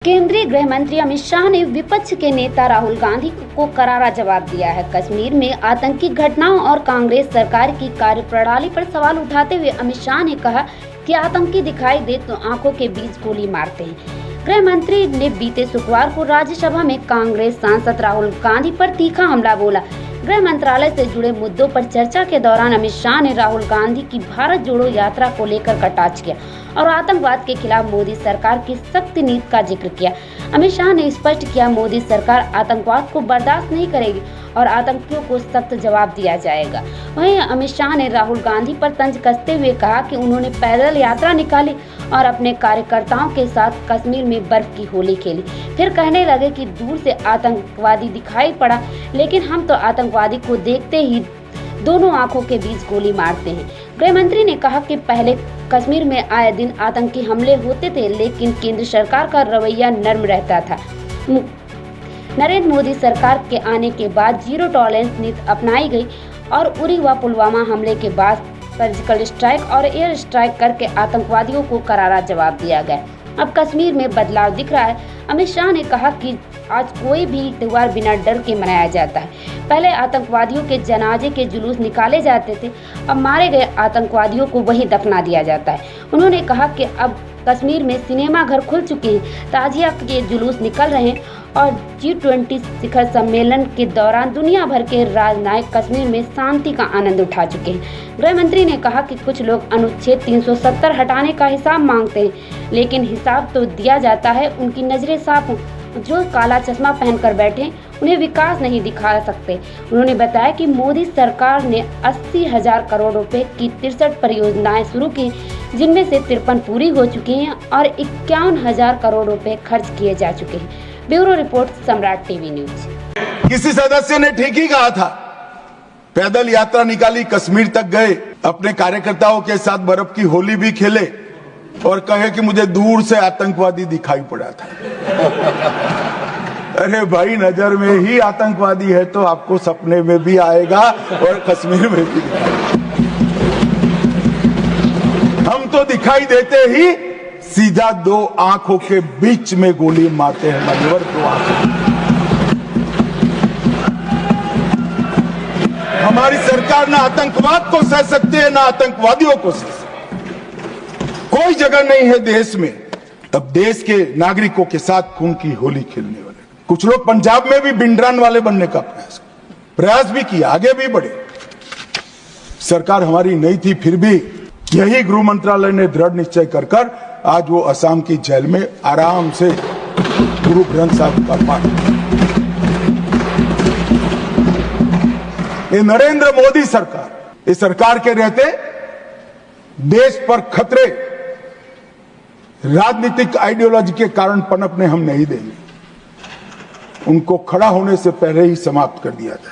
केंद्रीय गृह मंत्री अमित शाह ने विपक्ष के नेता राहुल गांधी को करारा जवाब दिया है। कश्मीर में आतंकी घटनाओं और कांग्रेस सरकार की कार्यप्रणाली पर सवाल उठाते हुए अमित शाह ने कहा कि आतंकी दिखाई दे तो आंखों के बीच गोली मारते हैं। गृह मंत्री ने बीते शुक्रवार को राज्यसभा में कांग्रेस सांसद राहुल गांधी पर तीखा हमला बोला। गृह मंत्रालय से जुड़े मुद्दों पर चर्चा के दौरान अमित शाह ने राहुल गांधी की भारत जोड़ो यात्रा को लेकर कटाक्ष किया और आतंकवाद के खिलाफ मोदी सरकार की सख्त नीति का जिक्र किया। अमित शाह ने स्पष्ट किया, मोदी सरकार आतंकवाद को बर्दाश्त नहीं करेगी और आतंकियों को सख्त जवाब दिया जाएगा। वहीं अमित शाह ने राहुल गांधी पर तंज कसते हुए कहा कि उन्होंने पैदल यात्रा निकाली और अपने कार्यकर्ताओं के साथ कश्मीर में बर्फ की होली खेली। फिर कहने लगे कि दूर से आतंकवादी दिखाई पड़ा, लेकिन हम तो आतंकवादी को देखते ही दोनों आंखों के बीच गोली मारते हैं। गृह मंत्री ने कहा कि पहले कश्मीर में आए दिन आतंकी हमले होते थे, लेकिन केंद्र सरकार का रवैया नर्म रहता था। नरेंद्र मोदी सरकार के आने के बाद जीरो टॉलरेंस नीति अपनाई गई और उरी व पुलवामा हमले के बाद सर्जिकल स्ट्राइक और एयर स्ट्राइक करके आतंकवादियों को करारा जवाब दिया गया। अब कश्मीर में बदलाव दिख रहा है। अमित शाह ने कहा कि आज कोई भी त्योहार बिना डर के मनाया जाता है। पहले आतंकवादियों के जनाजे के जुलूस निकाले जाते थे, अब मारे गए आतंकवादियों को वहीं दफना दिया जाता है। उन्होंने कहा कि अब कश्मीर में सिनेमा घर खुल चुके हैं, ताजिया के जुलूस निकल रहे हैं और G20 शिखर सम्मेलन के दौरान दुनिया भर के राजनयिक कश्मीर में शांति का आनंद उठा चुके हैं। गृह मंत्री ने कहा कि कुछ लोग अनुच्छेद 370 हटाने का हिसाब मांगते हैं, लेकिन हिसाब तो दिया जाता है, उनकी नजरें साफ हों। जो काला चश्मा पहनकर बैठे उन्हें विकास नहीं दिखा सकते। उन्होंने बताया कि मोदी सरकार ने 80,000 करोड़ रुपए की 63 परियोजनाएं शुरू की, जिनमें से 53 पूरी हो चुकी हैं और 51,000 करोड़ रुपए खर्च किए जा चुके हैं। ब्यूरो रिपोर्ट, सम्राट टीवी न्यूज। किसी सदस्य ने ठीक ही कहा था, पैदल यात्रा निकाली, कश्मीर तक गए, अपने कार्यकर्ताओं के साथ बर्फ की होली भी खेले और कहे कि मुझे दूर से आतंकवादी दिखाई पड़ा था। अरे भाई, नजर में ही आतंकवादी है तो आपको सपने में भी आएगा और कश्मीर में भी। हम तो दिखाई देते ही सीधा दो आंखों के बीच में गोली मारते हैं, मान्यवर, दो आंखों। हमारी सरकार ना आतंकवाद को सह सकती है, ना आतंकवादियों को सह सकती है। कोई जगह नहीं है देश में अब देश के नागरिकों के साथ खून की होली खेलने वाले। कुछ लोग पंजाब में भी बिंडरान वाले बनने का प्रयास भी किया, आगे भी बढ़े। सरकार हमारी नहीं थी, फिर भी यही गृह मंत्रालय ने दृढ़ निश्चय कर आज वो असम की जेल में आराम से गुरु ग्रंथ साहब का पाठ। ये नरेंद्र मोदी सरकार, इस सरकार के रहते देश पर खतरे राजनीतिक आइडियोलॉजी के कारण पनपने हम नहीं देंगे। उनको खड़ा होने से पहले ही समाप्त कर दिया जाए।